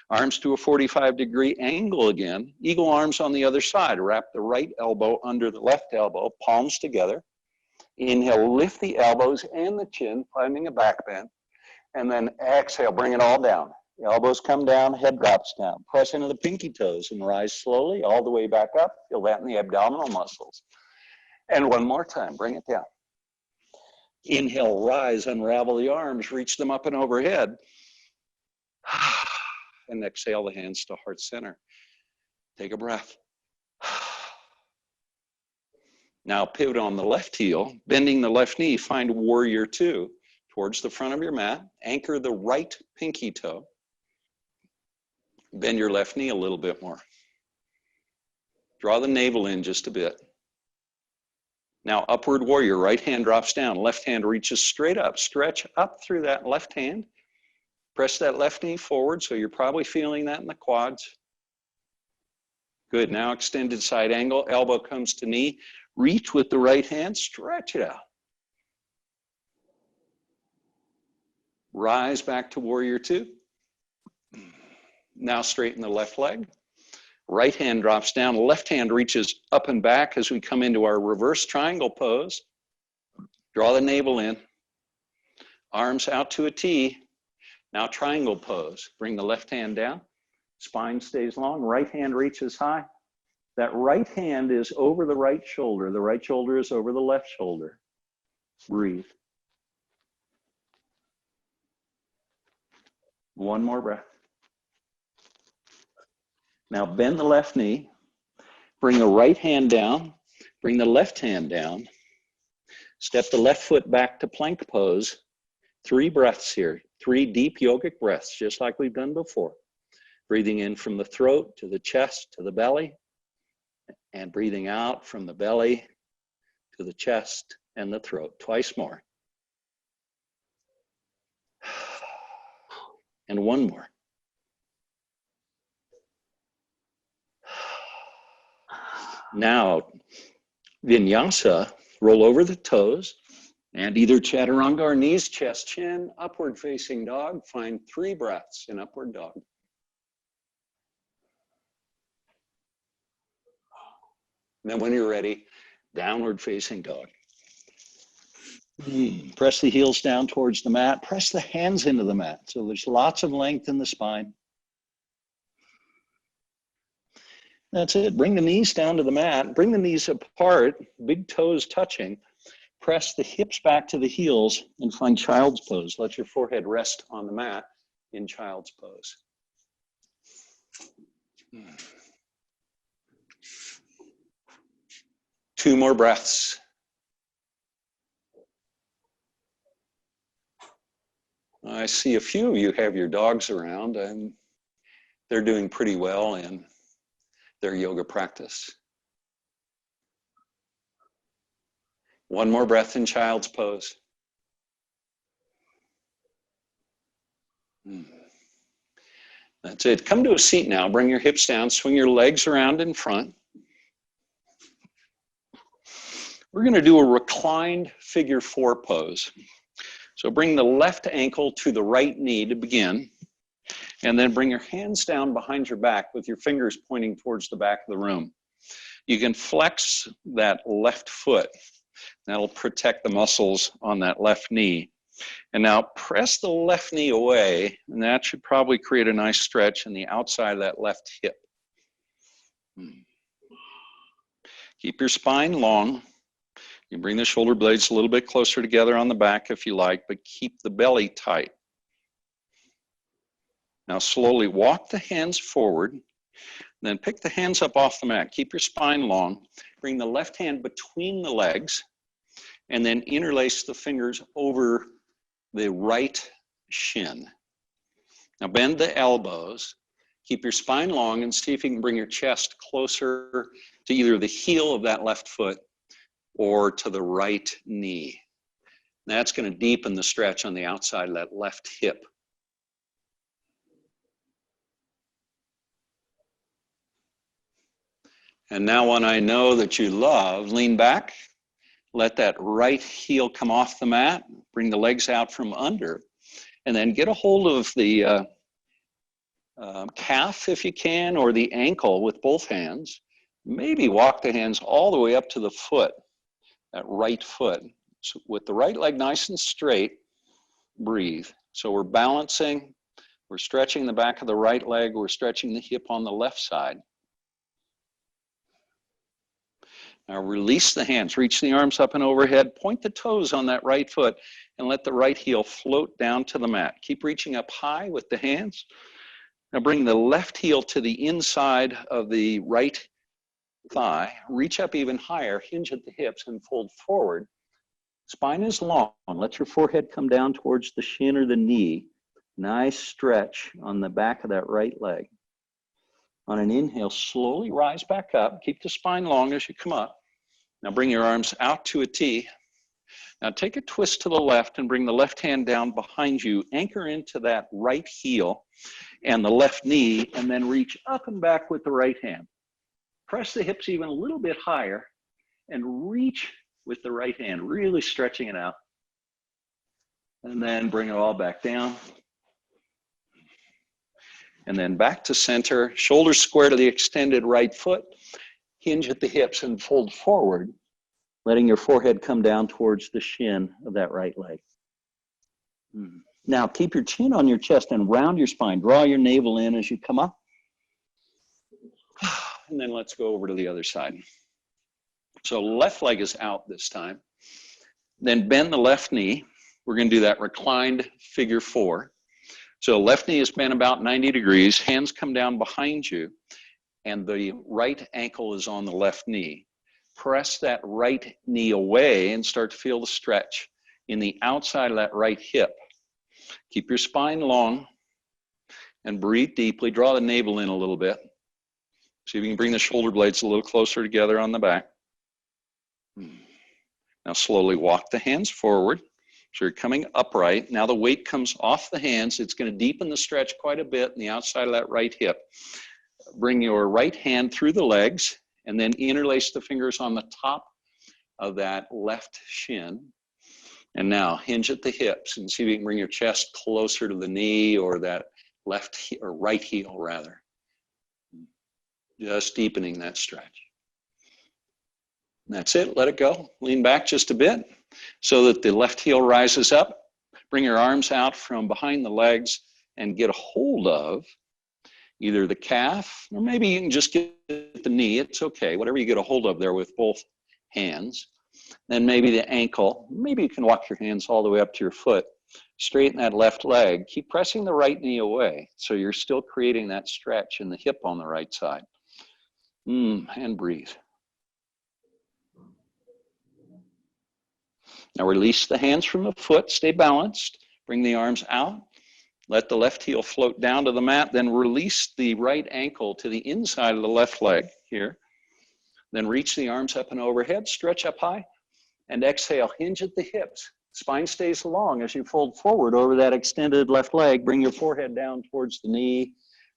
Arms to a 45-degree angle again. Eagle arms on the other side. Wrap the right elbow under the left elbow, palms together. Inhale, lift the elbows and the chin, finding a back bend. And then exhale, bring it all down. The elbows come down, head drops down. Press into the pinky toes and rise slowly all the way back up. Feel that in the abdominal muscles. And one more time, bring it down. Inhale, rise, unravel the arms, reach them up and overhead. And exhale the hands to heart center. Take a breath. Now pivot on the left heel, bending the left knee, find warrior two towards the front of your mat. Anchor the right pinky toe. Bend your left knee a little bit more. Draw the navel in just a bit. Now, upward warrior, right hand drops down, left hand reaches straight up. Stretch up through that left hand. Press that left knee forward, so you're probably feeling that in the quads. Good, now extended side angle, elbow comes to knee. Reach with the right hand, stretch it out. Rise back to warrior two. Now straighten the left leg. Right hand drops down, left hand reaches up and back as we come into our reverse triangle pose. Draw the navel in. Arms out to a T. Now triangle pose. Bring the left hand down. Spine stays long, right hand reaches high. That right hand is over the right shoulder. The right shoulder is over the left shoulder. Breathe. One more breath. Now bend the left knee, bring the right hand down, bring the left hand down, step the left foot back to plank pose. 3 breaths here, 3 deep yogic breaths, just like we've done before. Breathing in from the throat to the chest to the belly, and breathing out from the belly to the chest and the throat. Twice more. And one more. Now, Vinyasa, roll over the toes and either chaturanga or knees, chest, chin, upward facing dog. Find 3 breaths in upward dog. And then when you're ready, downward facing dog. Press the heels down towards the mat. Press the hands into the mat. So there's lots of length in the spine. That's it. Bring the knees down to the mat. Bring the knees apart, big toes touching. Press the hips back to the heels and find child's pose. Let your forehead rest on the mat in child's pose. 2 more breaths. I see a few of you have your dogs around, and they're doing pretty well in their yoga practice. 1 more breath in child's pose. That's it. Come to a seat now. Bring your hips down. Swing your legs around in front. We're going to do a reclined figure 4 pose. So bring the left ankle to the right knee to begin, and then bring your hands down behind your back with your fingers pointing towards the back of the room. You can flex that left foot. That'll protect the muscles on that left knee. And now press the left knee away, and that should probably create a nice stretch in the outside of that left hip. Keep your spine long. You bring the shoulder blades a little bit closer together on the back if you like, but keep the belly tight. Now slowly walk the hands forward, then pick the hands up off the mat. Keep your spine long. Bring the left hand between the legs, and then interlace the fingers over the right shin. Now bend the elbows. Keep your spine long and see if you can bring your chest closer to either the heel of that left foot or to the right knee. That's going to deepen the stretch on the outside of that left hip. And now when I know that you love, lean back, let that right heel come off the mat, bring the legs out from under, and then get a hold of the calf if you can, or the ankle with both hands. Maybe walk the hands all the way up to the foot, that right foot. So with the right leg nice and straight, breathe. So we're balancing, we're stretching the back of the right leg, we're stretching the hip on the left side. Now release the hands, reach the arms up and overhead, point the toes on that right foot, and let the right heel float down to the mat. Keep reaching up high with the hands. Now bring the left heel to the inside of the right thigh. Reach up even higher, hinge at the hips, and fold forward. Spine is long. Let your forehead come down towards the shin or the knee. Nice stretch on the back of that right leg. On an inhale, slowly rise back up. Keep the spine long as you come up. Now bring your arms out to a T. Now take a twist to the left and bring the left hand down behind you. Anchor into that right heel and the left knee, and then reach up and back with the right hand. Press the hips even a little bit higher and reach with the right hand, really stretching it out. And then bring it all back down. And then back to center, shoulders square to the extended right foot, hinge at the hips and fold forward, letting your forehead come down towards the shin of that right leg. Now keep your chin on your chest and round your spine. Draw your navel in as you come up. And then let's go over to the other side. So left leg is out this time. Then bend the left knee. We're going to do that reclined figure 4. So left knee is bent about 90 degrees. Hands come down behind you. And the right ankle is on the left knee. Press that right knee away and start to feel the stretch in the outside of that right hip. Keep your spine long and breathe deeply. Draw the navel in a little bit. See if you can bring the shoulder blades a little closer together on the back. Now slowly walk the hands forward. So you're coming upright. Now the weight comes off the hands. It's going to deepen the stretch quite a bit in the outside of that right hip. Bring your right hand through the legs and then interlace the fingers on the top of that left shin. And now hinge at the hips and see if you can bring your chest closer to the knee or that left or right heel rather. Just deepening that stretch. That's it. Let it go. Lean back just a bit so that the left heel rises up. Bring your arms out from behind the legs and get a hold of either the calf, or maybe you can just get the knee. It's okay. Whatever you get a hold of there with both hands. Then maybe the ankle. Maybe you can walk your hands all the way up to your foot. Straighten that left leg. Keep pressing the right knee away so you're still creating that stretch in the hip on the right side. And breathe. Now release the hands from the foot. Stay balanced. Bring the arms out. Let the left heel float down to the mat. Then release the right ankle to the inside of the left leg here. Then reach the arms up and overhead. Stretch up high. And exhale. Hinge at the hips. Spine stays long as you fold forward over that extended left leg. Bring your forehead down towards the knee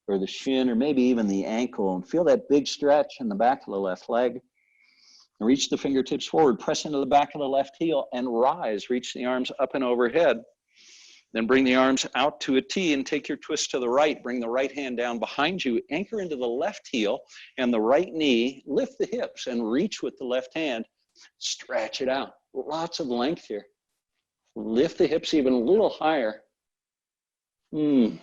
or the shin or maybe even the ankle. And feel that big stretch in the back of the left leg. And reach the fingertips forward. Press into the back of the left heel and rise. Reach the arms up and overhead. Then bring the arms out to a T and take your twist to the right. Bring the right hand down behind you, anchor into the left heel and the right knee. Lift the hips and reach with the left hand. Stretch it out. Lots of length here. Lift the hips even a little higher. And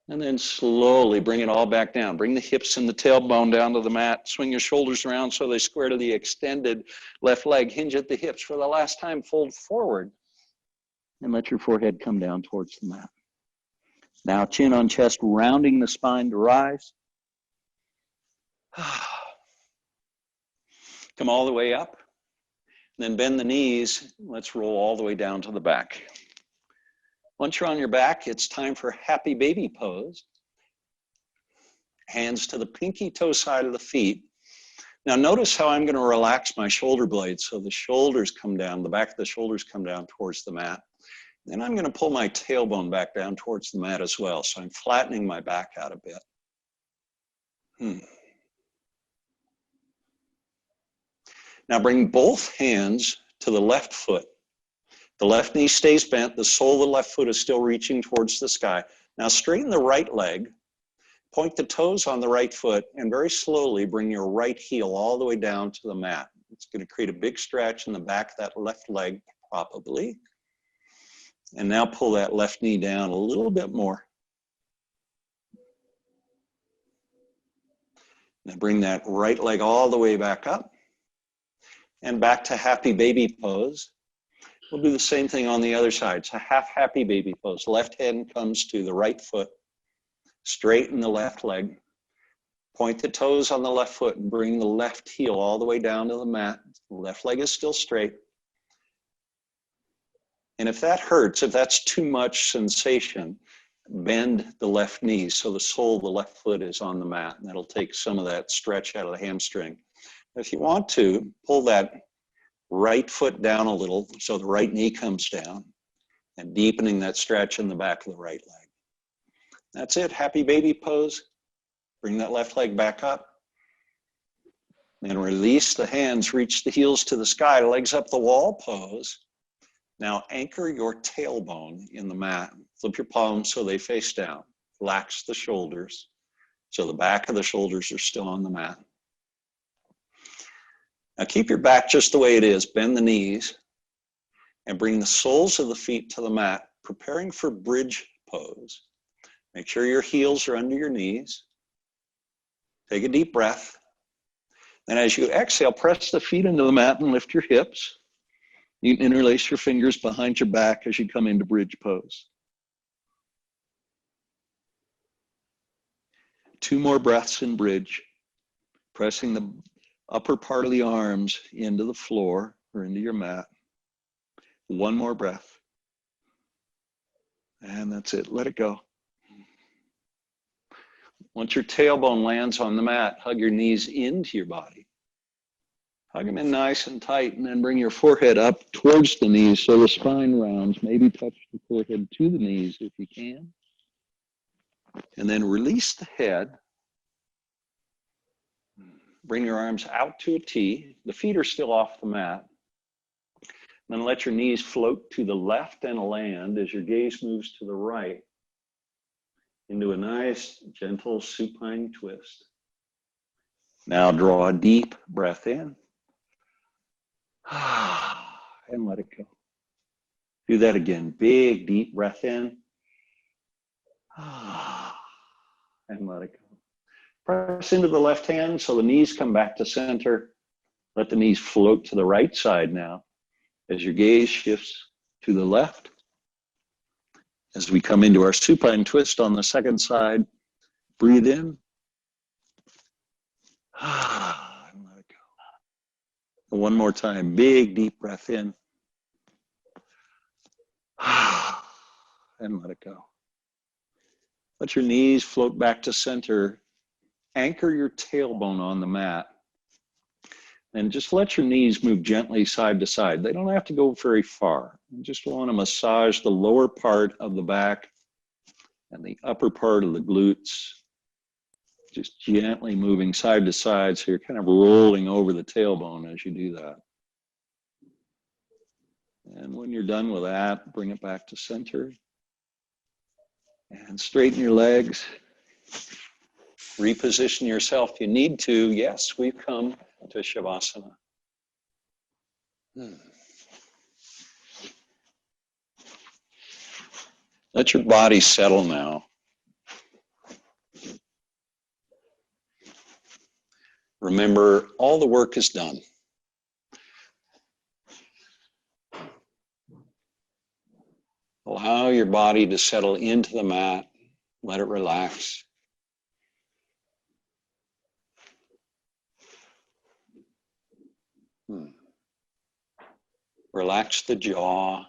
then slowly bring it all back down. Bring the hips and the tailbone down to the mat. Swing your shoulders around so they square to the extended left leg. Hinge at the hips. For the last time, fold forward. And let your forehead come down towards the mat. Now chin on chest, rounding the spine to rise. Come all the way up. Then bend the knees. Let's roll all the way down to the back. Once you're on your back, it's time for happy baby pose. Hands to the pinky toe side of the feet. Now notice how I'm going to relax my shoulder blades so the shoulders come down, the back of the shoulders come down towards the mat. Then I'm going to pull my tailbone back down towards the mat as well. So I'm flattening my back out a bit. Now bring both hands to the left foot. The left knee stays bent. The sole of the left foot is still reaching towards the sky. Now straighten the right leg. Point the toes on the right foot and very slowly bring your right heel all the way down to the mat. It's going to create a big stretch in the back of that left leg, probably. And now pull that left knee down a little bit more. Now bring that right leg all the way back up. And back to happy baby pose. We'll do the same thing on the other side. So half happy baby pose. Left hand comes to the right foot. Straighten the left leg. Point the toes on the left foot and bring the left heel all the way down to the mat. The left leg is still straight. And if that hurts, if that's too much sensation, bend the left knee so the sole of the left foot is on the mat. And that'll take some of that stretch out of the hamstring. If you want to, pull that right foot down a little so the right knee comes down and deepening that stretch in the back of the right leg. That's it. Happy baby pose. Bring that left leg back up. And release the hands, reach the heels to the sky, legs up the wall pose. Now anchor your tailbone in the mat. Flip your palms so they face down. Relax the shoulders so the back of the shoulders are still on the mat. Now keep your back just the way it is. Bend the knees and bring the soles of the feet to the mat, preparing for bridge pose. Make sure your heels are under your knees. Take a deep breath. Then as you exhale, press the feet into the mat and lift your hips. You can interlace your fingers behind your back as you come into bridge pose. 2 more breaths in bridge, pressing the upper part of the arms into the floor or into your mat. 1 more breath. And that's it. Let it go. Once your tailbone lands on the mat, hug your knees into your body. Hug them in nice and tight, and then bring your forehead up towards the knees so the spine rounds. Maybe touch the forehead to the knees if you can. And then release the head. Bring your arms out to a T. The feet are still off the mat. Then let your knees float to the left and land as your gaze moves to the right into a nice, gentle supine twist. Now draw a deep breath in. And let it go. Do that again. Big, deep breath in. And let it go. Press into the left hand so the knees come back to center. Let the knees float to the right side now as your gaze shifts to the left. As we come into our supine twist on the second side, breathe in. And let it go. One more time, big deep breath in. And let it go. Let your knees float back to center. Anchor your tailbone on the mat. And just let your knees move gently side to side. They don't have to go very far. You just want to massage the lower part of the back and the upper part of the glutes. Just gently moving side to side so you're kind of rolling over the tailbone as you do that. And when you're done with that, bring it back to center. And straighten your legs. Reposition yourself if you need to. Yes, we've come to Shavasana. Let your body settle now. Remember, all the work is done. Allow your body to settle into the mat. Let it relax. Relax the jaw.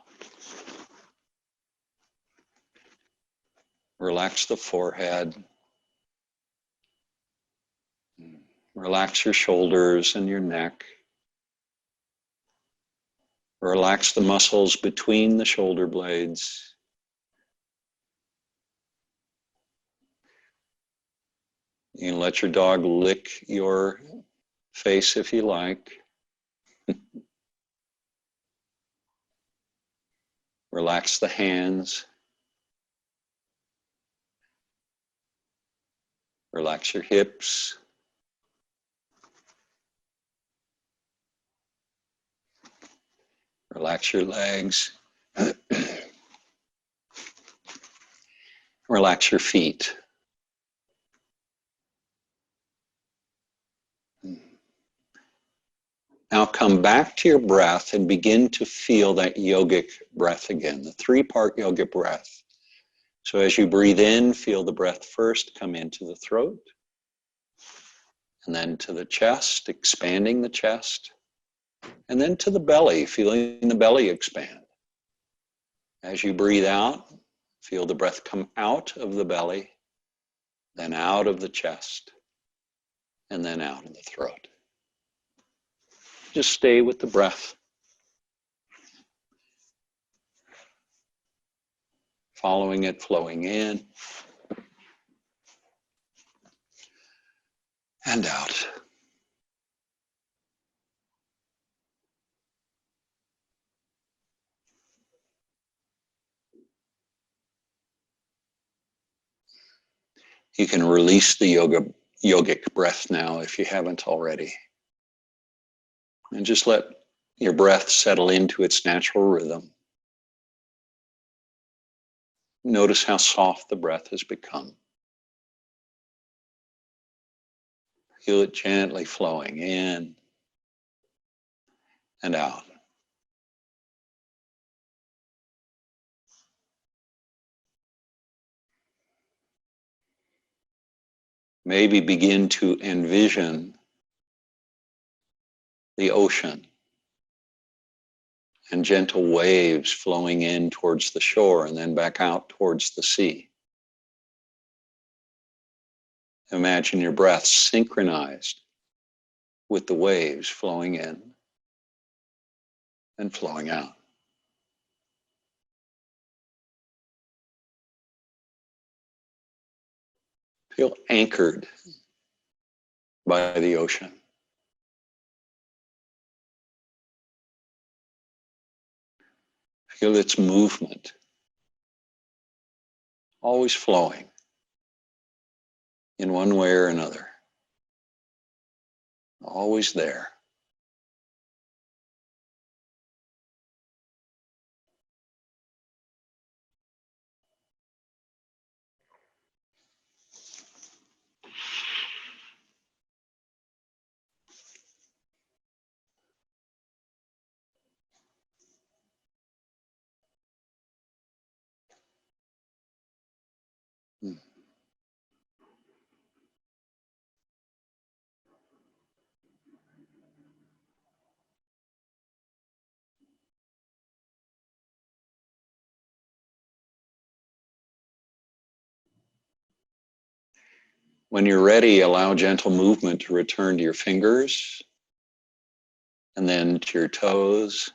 Relax the forehead. Relax your shoulders and your neck. Relax the muscles between the shoulder blades. You can let your dog lick your face if you like. Relax the hands. Relax your hips. Relax your legs. Relax your feet. Now come back to your breath and begin to feel that yogic breath again, the three-part yogic breath. So as you breathe in, feel the breath first come into the throat, and then to the chest, expanding the chest, and then to the belly, feeling the belly expand. As you breathe out, feel the breath come out of the belly, then out of the chest, and then out of the throat. Just stay with the breath. Following it, flowing in and out. You can release the yogic breath now if you haven't already. And just let your breath settle into its natural rhythm. Notice how soft the breath has become. Feel it gently flowing in and out. Maybe begin to envision the ocean and gentle waves flowing in towards the shore and then back out towards the sea. Imagine your breath synchronized with the waves flowing in and flowing out. Feel anchored by the ocean. Feel its movement, always flowing in one way or another. Always there. When you're ready, allow gentle movement to return to your fingers and then to your toes,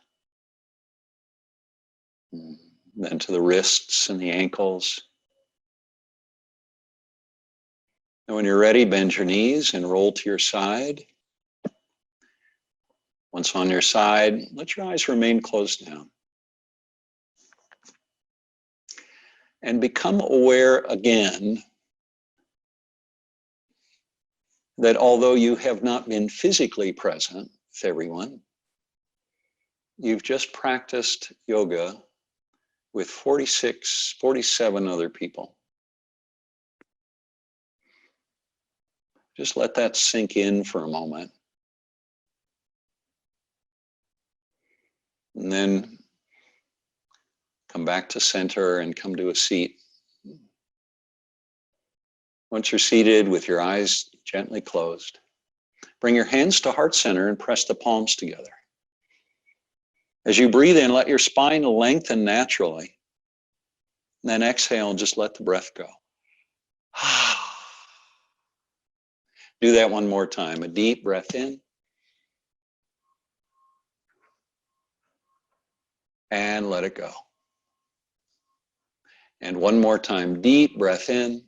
then to the wrists and the ankles. And when you're ready, bend your knees and roll to your side. Once on your side, let your eyes remain closed down. And become aware again that although you have not been physically present with everyone, you've just practiced yoga with 46, 47 other people. Just let that sink in for a moment. And then come back to center and come to a seat. Once you're seated with your eyes gently closed, bring your hands to heart center and press the palms together. As you breathe in, let your spine lengthen naturally. And then exhale and just let the breath go. Do that one more time. A deep breath in. And let it go. And one more time, deep breath in.